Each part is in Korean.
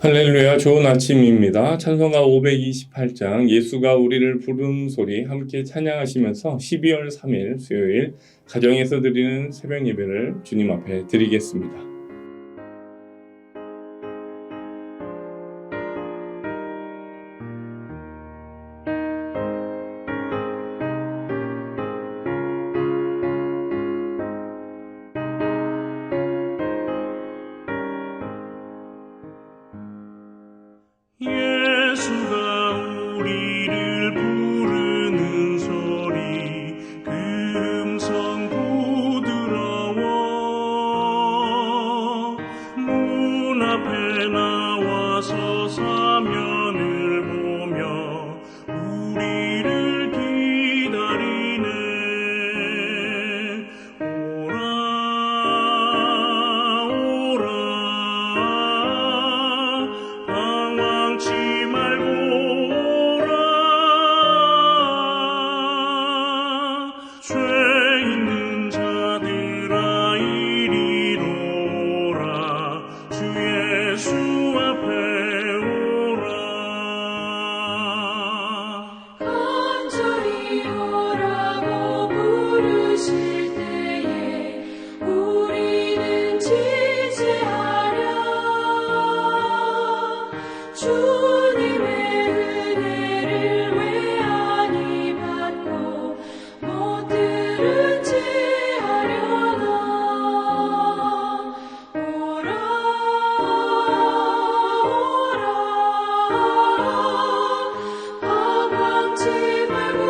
할렐루야, 좋은 아침입니다. 찬송가 528장 예수가 우리를 부르는 소리 함께 찬양하시면서 12월 3일 수요일 가정에서 드리는 새벽 예배를 주님 앞에 드리겠습니다. 예수가 우리를 부르는 소리 그 음성 부드러워 문 앞에 나와서 사면을 보며 우리를 기다리네. 오라 오라 방황치 말고 오라. 죄 있는 자들아 이리로 오라. 주 예수 앞에 오라. 간절히 오라고 부르실 때에 우리는 지체하랴. 주님의 은혜를 왜 아니 받고 못 들은지 하려나. 오라 오라 방황치 말고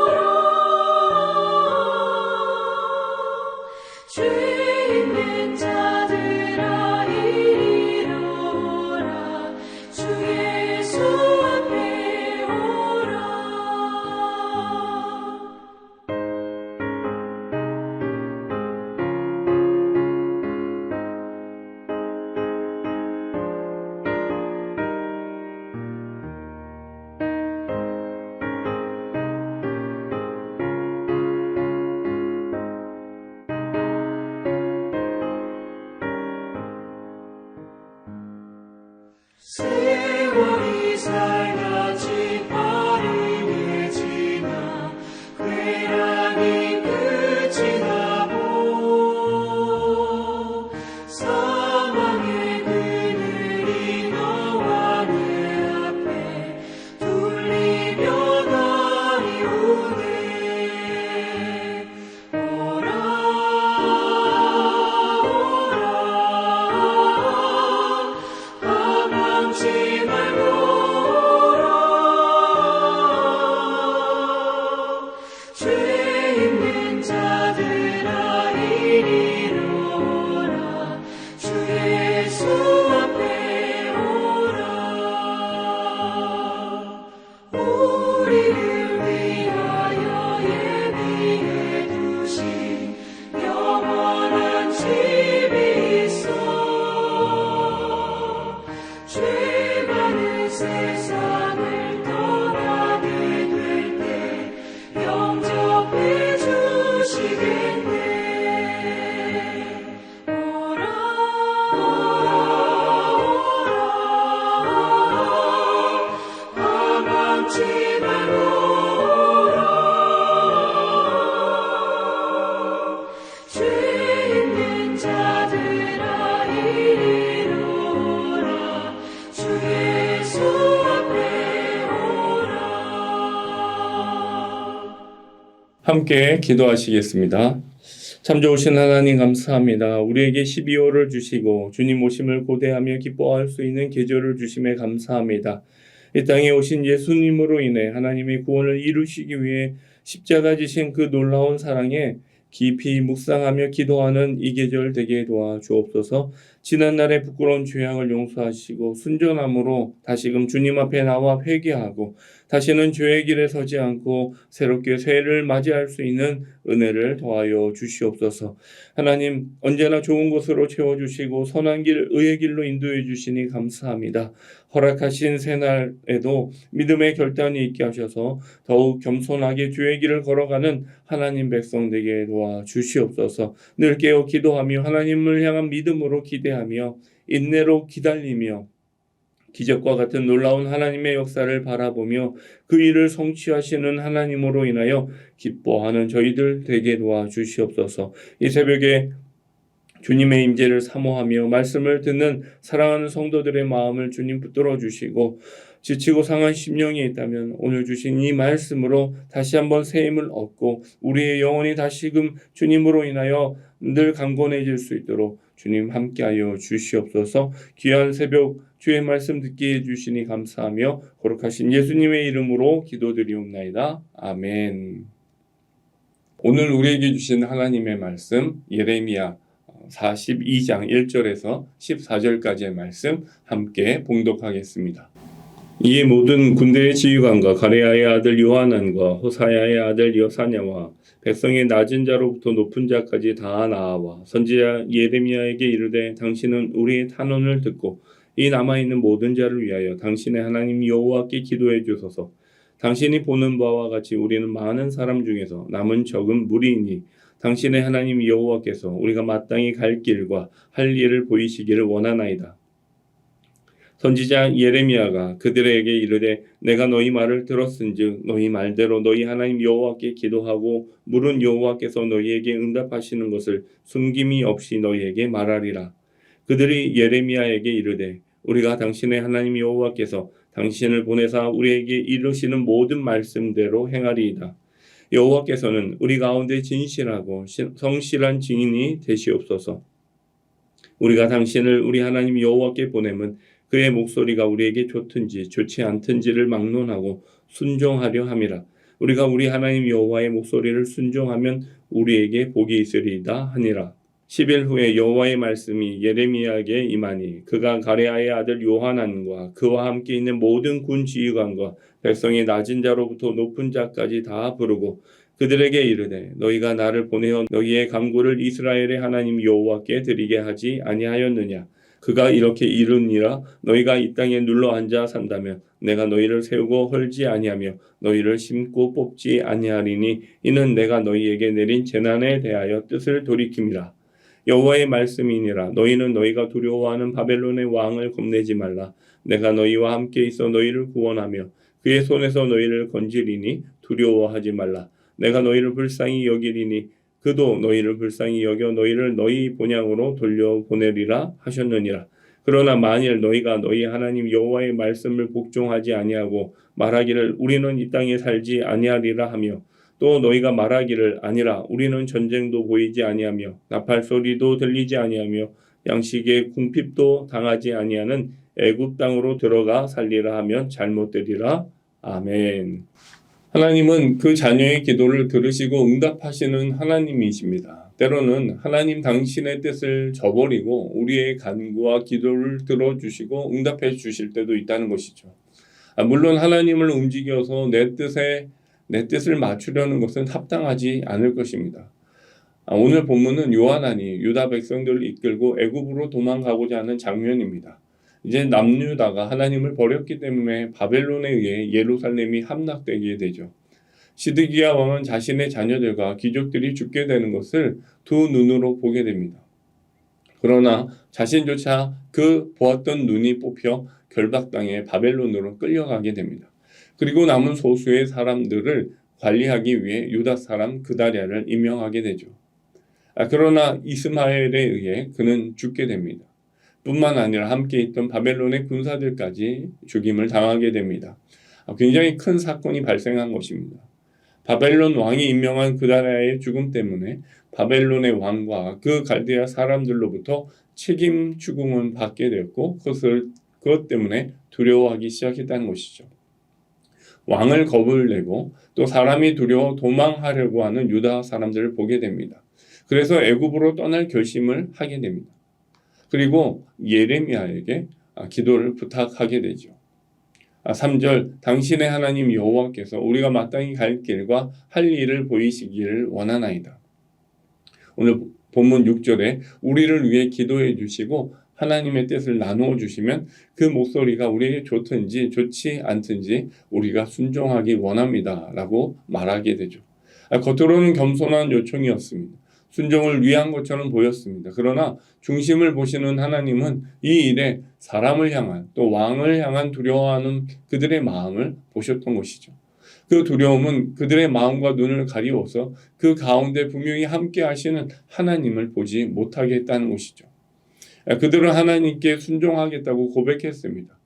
오라. 죄 있는 자들아 이리로 오라. 주 예수 앞에 오라. 세월이 살같이 빠르게 지나 쾌락이 끝이 나고 사망의 그늘이 너와 내 앞에 둘리며 가리우네. 오라 오라 방황치 말고 오라. 죄 있는 자들아 이리로 오라. 주 예수 앞에 오라. 우리를 위하여 예비해 두신 영원한 집이 있어. 죄 많은 세상을 떠나게 될 때 영접해 주시겠네. 오라 오라 오라 방황치 말고 오라. 죄 있는 자들아 이리로 오라. 주 예수 앞에 오라. 함께 기도하시겠습니다. 참 좋으신 하나님 감사합니다. 우리에게 12월을 주시고 주님 오심을 고대하며 기뻐할 수 있는 계절을 주심에 감사합니다. 이 땅에 오신 예수님으로 인해 하나님의 구원을 이루시기 위해 십자가 지신 그 놀라운 사랑에 깊이 묵상하며 기도하는 이 계절 되게 도와주옵소서. 지난날의 부끄러운 죄악을 용서하시고 순전함으로 다시금 주님 앞에 나와 회개하고 다시는 죄의 길에 서지 않고 새롭게 새해를 맞이할 수 있는 은혜를 더하여 주시옵소서. 하나님 언제나 좋은 것으로 채워주시고 선한 길 의의 길로 인도해 주시니 감사합니다. 허락하신 새날에도 믿음의 결단이 있게 하셔서 더욱 겸손하게 주의 길을 걸어가는 하나님 백성 되게 도와주시옵소서. 늘 깨어 기도하며 하나님을 향한 믿음으로 기대하며 인내로 기다리며 기적과 같은 놀라운 하나님의 역사를 바라보며 그 일을 성취하시는 하나님으로 인하여 기뻐하는 저희들 되게 도와주시옵소서. 이 새벽에 주님의 임재를 사모하며 말씀을 듣는 사랑하는 성도들의 마음을 주님 붙들어 주시고 지치고 상한 심령이 있다면 오늘 주신 이 말씀으로 다시 한번 새 힘을 얻고 우리의 영혼이 다시금 주님으로 인하여 늘 강건해질 수 있도록 주님 함께하여 주시옵소서. 귀한 새벽 주의 말씀 듣게 해주시니 감사하며 거룩하신 예수님의 이름으로 기도드리옵나이다. 아멘. 오늘 우리에게 주신 하나님의 말씀 예레미야 42장 1절에서 14절까지의 말씀 함께 봉독하겠습니다. 이 모든 군대의 지휘관과 가레야의 아들 요하난과 호사야의 아들 여사냐와 백성의 낮은 자로부터 높은 자까지 다 나아와 선지자 예레미야에게 이르되 당신은 우리의 탄원을 듣고 이 남아있는 모든 자를 위하여 당신의 하나님 여호와께 기도해 주소서. 당신이 보는 바와 같이 우리는 많은 사람 중에서 남은 적은 무리이니 당신의 하나님 여호와께서 우리가 마땅히 갈 길과 할 일을 보이시기를 원하나이다. 선지자 예레미야가 그들에게 이르되 내가 너희 말을 들었은즉 너희 말대로 너희 하나님 여호와께 기도하고 물은 여호와께서 너희에게 응답하시는 것을 숨김이 없이 너희에게 말하리라. 그들이 예레미야에게 이르되 우리가 당신의 하나님 여호와께서 당신을 보내사 우리에게 이르시는 모든 말씀대로 행하리이다. 여호와께서는 우리 가운데 진실하고 성실한 증인이 되시옵소서. 우리가 당신을 우리 하나님 여호와께 보내면 그의 목소리가 우리에게 좋든지 좋지 않든지를 막론하고 순종하려 함이라. 우리가 우리 하나님 여호와의 목소리를 순종하면 우리에게 복이 있으리이다 하니라. 10일 후에 여호와의 말씀이 예레미야에게 임하니 그가 가레야의 아들 요하난과 그와 함께 있는 모든 군 지휘관과 백성의 낮은 자로부터 높은 자까지 다 부르고 그들에게 이르되 너희가 나를 보내어 너희의 간구를 이스라엘의 하나님 여호와께 드리게 하지 아니하였느냐. 그가 이렇게 이르니라. 너희가 이 땅에 눌러앉아 산다면 내가 너희를 세우고 헐지 아니하며 너희를 심고 뽑지 아니하리니 이는 내가 너희에게 내린 재난에 대하여 뜻을 돌이킴이라. 여호와의 말씀이니라. 너희는 너희가 두려워하는 바벨론의 왕을 겁내지 말라. 내가 너희와 함께 있어 너희를 구원하며 그의 손에서 너희를 건지리니 두려워하지 말라. 내가 너희를 불쌍히 여기리니 그도 너희를 불쌍히 여겨 너희를 너희 본향으로 돌려보내리라 하셨느니라. 그러나 만일 너희가 너희 하나님 여호와의 말씀을 복종하지 아니하고 말하기를 우리는 이 땅에 살지 아니하리라 하며 또 너희가 말하기를 아니라 우리는 전쟁도 보이지 아니하며 나팔 소리도 들리지 아니하며 양식의 궁핍도 당하지 아니하는 애굽 땅으로 들어가 살리라 하면 잘못되리라. 아멘. 하나님은 그 자녀의 기도를 들으시고 응답하시는 하나님이십니다. 때로는 하나님 당신의 뜻을 저버리고 우리의 간구와 기도를 들어주시고 응답해 주실 때도 있다는 것이죠. 물론 하나님을 움직여서 내 뜻을 맞추려는 것은 합당하지 않을 것입니다. 오늘 본문은 요하난이 유다 백성들을 이끌고 애굽으로 도망가고자 하는 장면입니다. 이제 남유다가 하나님을 버렸기 때문에 바벨론에 의해 예루살렘이 함락되게 되죠. 시드기야 왕은 자신의 자녀들과 귀족들이 죽게 되는 것을 두 눈으로 보게 됩니다. 그러나 자신조차 그 보았던 눈이 뽑혀 결박당해 바벨론으로 끌려가게 됩니다. 그리고 남은 소수의 사람들을 관리하기 위해 유다 사람 그다랴를 임명하게 되죠. 그러나 이스마엘에 의해 그는 죽게 됩니다. 뿐만 아니라 함께 있던 바벨론의 군사들까지 죽임을 당하게 됩니다. 굉장히 큰 사건이 발생한 것입니다. 바벨론 왕이 임명한 그다랴의 죽음 때문에 바벨론의 왕과 그 갈대아 사람들로부터 책임 추궁을 받게 되었고 그것 때문에 두려워하기 시작했다는 것이죠. 왕을 겁을 내고 또 사람이 두려워 도망하려고 하는 유다 사람들을 보게 됩니다. 그래서 애굽으로 떠날 결심을 하게 됩니다. 그리고 예레미야에게 기도를 부탁하게 되죠. 3절 당신의 하나님 여호와께서 우리가 마땅히 갈 길과 할 일을 보이시기를 원하나이다. 오늘 본문 6절에 우리를 위해 기도해 주시고 하나님의 뜻을 나누어 주시면 그 목소리가 우리에게 좋든지 좋지 않든지 우리가 순종하기 원합니다 라고 말하게 되죠. 겉으로는 겸손한 요청이었습니다. 순종을 위한 것처럼 보였습니다. 그러나 중심을 보시는 하나님은 이 일에 사람을 향한 또 왕을 향한 두려워하는 그들의 마음을 보셨던 것이죠. 그 두려움은 그들의 마음과 눈을 가리워서 그 가운데 분명히 함께 하시는 하나님을 보지 못하게 했다는 것이죠. 그들은 하나님께 순종하겠다고 고백했습니다.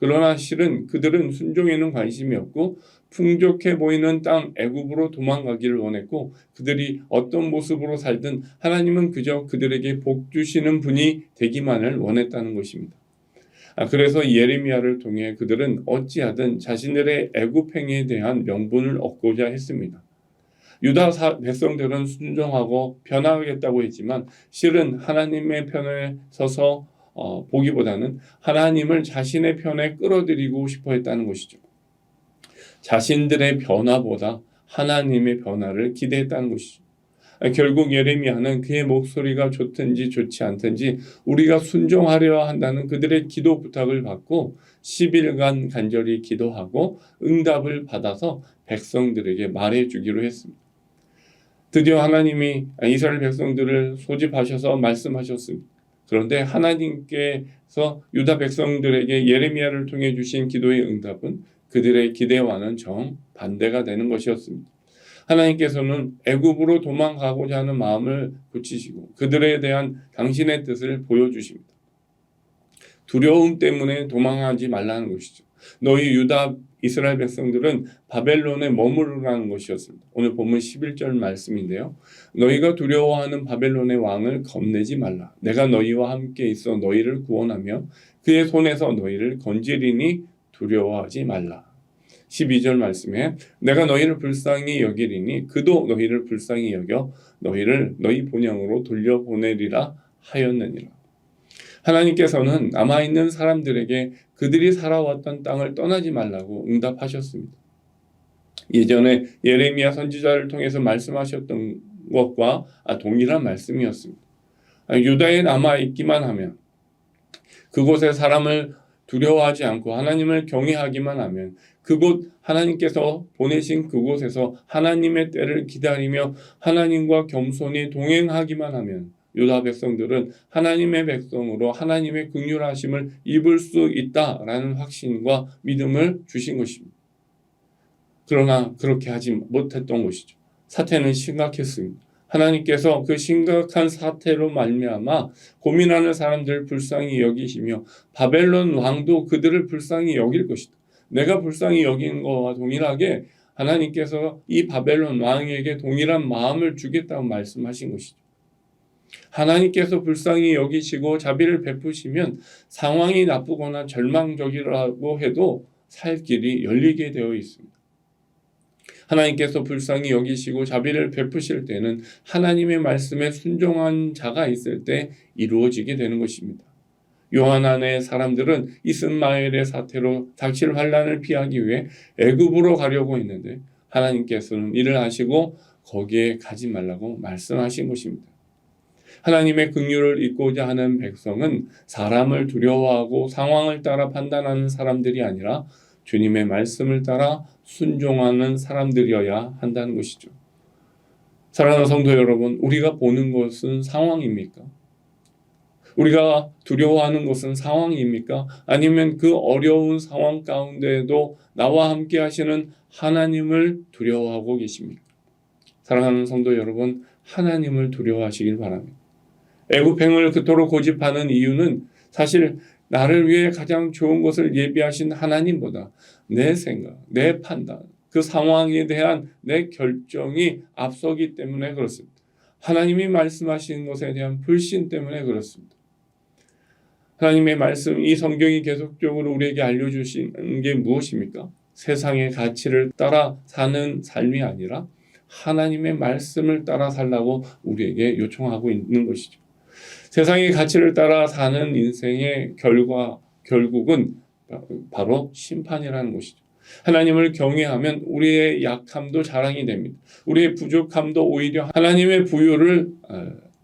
그러나 실은 그들은 순종에는 관심이 없고 풍족해 보이는 땅 애굽으로 도망가기를 원했고 그들이 어떤 모습으로 살든 하나님은 그저 그들에게 복 주시는 분이 되기만을 원했다는 것입니다. 그래서 예레미야를 통해 그들은 어찌하든 자신들의 애굽 행위에 대한 명분을 얻고자 했습니다. 유다 백성들은 순종하고 변화하겠다고 했지만 실은 하나님의 편에 서서 보기보다는 하나님을 자신의 편에 끌어들이고 싶어 했다는 것이죠. 자신들의 변화보다 하나님의 변화를 기대했다는 것이죠. 결국 예레미야는 그의 목소리가 좋든지 좋지 않든지 우리가 순종하려 한다는 그들의 기도 부탁을 받고 10일간 간절히 기도하고 응답을 받아서 백성들에게 말해주기로 했습니다. 드디어 하나님이 이스라엘 백성들을 소집하셔서 말씀하셨습니다. 그런데 하나님께서 유다 백성들에게 예레미야를 통해 주신 기도의 응답은 그들의 기대와는 정반대가 되는 것이었습니다. 하나님께서는 애굽으로 도망가고자 하는 마음을 고치시고 그들에 대한 당신의 뜻을 보여주십니다. 두려움 때문에 도망하지 말라는 것이죠. 너희 유다 이스라엘 백성들은 바벨론에 머무르라는 것이었습니다. 오늘 본문 11절 말씀인데요. 너희가 두려워하는 바벨론의 왕을 겁내지 말라. 내가 너희와 함께 있어 너희를 구원하며 그의 손에서 너희를 건지리니 두려워하지 말라. 12절 말씀에 내가 너희를 불쌍히 여기리니 그도 너희를 불쌍히 여겨 너희를 너희 본향으로 돌려보내리라 하였느니라. 하나님께서는 남아있는 사람들에게 그들이 살아왔던 땅을 떠나지 말라고 응답하셨습니다. 예전에 예레미야 선지자를 통해서 말씀하셨던 것과 동일한 말씀이었습니다. 유다에 남아있기만 하면 그곳에 사람을 두려워하지 않고 하나님을 경외하기만 하면 그곳 하나님께서 보내신 그곳에서 하나님의 때를 기다리며 하나님과 겸손히 동행하기만 하면 유다 백성들은 하나님의 백성으로 하나님의 긍휼하심을 입을 수 있다라는 확신과 믿음을 주신 것입니다. 그러나 그렇게 하지 못했던 것이죠. 사태는 심각했습니다. 하나님께서 그 심각한 사태로 말미암아 고민하는 사람들을 불쌍히 여기시며 바벨론 왕도 그들을 불쌍히 여길 것이다. 내가 불쌍히 여기는 것과 동일하게 하나님께서 이 바벨론 왕에게 동일한 마음을 주겠다고 말씀하신 것이죠. 하나님께서 불쌍히 여기시고 자비를 베푸시면 상황이 나쁘거나 절망적이라고 해도 살 길이 열리게 되어 있습니다. 하나님께서 불쌍히 여기시고 자비를 베푸실 때는 하나님의 말씀에 순종한 자가 있을 때 이루어지게 되는 것입니다. 요한 안의 사람들은 이스마엘의 사태로 닥칠 환난을 피하기 위해 애굽으로 가려고 했는데 하나님께서는 이를 하시고 거기에 가지 말라고 말씀하신 것입니다. 하나님의 긍휼을 잊고자 하는 백성은 사람을 두려워하고 상황을 따라 판단하는 사람들이 아니라 주님의 말씀을 따라 순종하는 사람들이어야 한다는 것이죠. 사랑하는 성도 여러분, 우리가 보는 것은 상황입니까? 우리가 두려워하는 것은 상황입니까? 아니면 그 어려운 상황 가운데에도 나와 함께 하시는 하나님을 두려워하고 계십니까? 사랑하는 성도 여러분, 하나님을 두려워하시길 바랍니다. 애굽행을 그토록 고집하는 이유는 사실 나를 위해 가장 좋은 것을 예비하신 하나님보다 내 생각, 내 판단, 그 상황에 대한 내 결정이 앞서기 때문에 그렇습니다. 하나님이 말씀하신 것에 대한 불신 때문에 그렇습니다. 하나님의 말씀, 이 성경이 계속적으로 우리에게 알려주신 게 무엇입니까? 세상의 가치를 따라 사는 삶이 아니라 하나님의 말씀을 따라 살라고 우리에게 요청하고 있는 것이죠. 세상의 가치를 따라 사는 인생의 결국은 바로 심판이라는 것이죠. 하나님을 경외하면 우리의 약함도 자랑이 됩니다. 우리의 부족함도 오히려 하나님의 부유를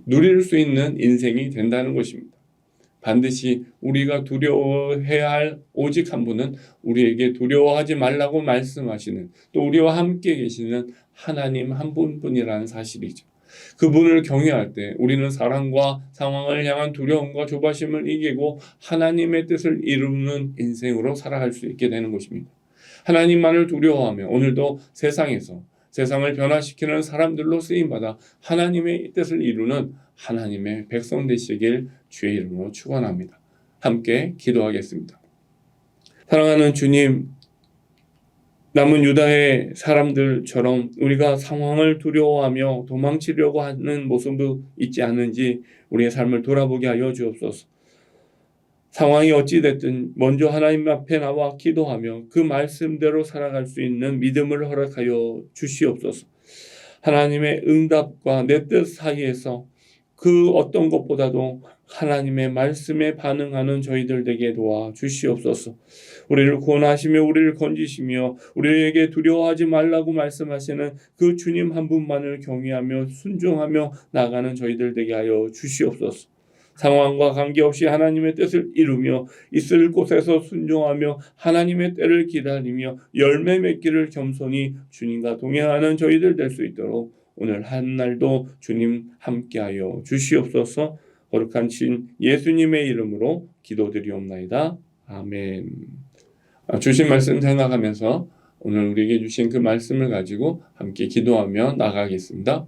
누릴 수 있는 인생이 된다는 것입니다. 반드시 우리가 두려워해야 할 오직 한 분은 우리에게 두려워하지 말라고 말씀하시는 또 우리와 함께 계시는 하나님 한 분뿐이라는 사실이죠. 그분을 경외할 때 우리는 사랑과 상황을 향한 두려움과 조바심을 이기고 하나님의 뜻을 이루는 인생으로 살아갈 수 있게 되는 것입니다. 하나님만을 두려워하며 오늘도 세상에서 세상을 변화시키는 사람들로 쓰임받아 하나님의 뜻을 이루는 하나님의 백성 되시길 주의 이름으로 축원합니다. 함께 기도하겠습니다. 사랑하는 주님, 남은 유다의 사람들처럼 우리가 상황을 두려워하며 도망치려고 하는 모습도 있지 않은지 우리의 삶을 돌아보게 하여 주옵소서. 상황이 어찌됐든 먼저 하나님 앞에 나와 기도하며 그 말씀대로 살아갈 수 있는 믿음을 허락하여 주시옵소서. 하나님의 응답과 내 뜻 사이에서 그 어떤 것보다도 하나님의 말씀에 반응하는 저희들 되게 도와 주시옵소서. 우리를 구원하시며 우리를 건지시며 우리에게 두려워하지 말라고 말씀하시는 그 주님 한 분만을 경외하며 순종하며 나가는 저희들 되게 하여 주시옵소서. 상황과 관계없이 하나님의 뜻을 이루며 있을 곳에서 순종하며 하나님의 때를 기다리며 열매 맺기를 겸손히 주님과 동행하는 저희들 될 수 있도록 오늘 한 날도 주님 함께하여 주시옵소서. 거룩한 신 예수님의 이름으로 기도드리옵나이다. 아멘. 주신 말씀 생각하면서 오늘 우리에게 주신 그 말씀을 가지고 함께 기도하며 나가겠습니다.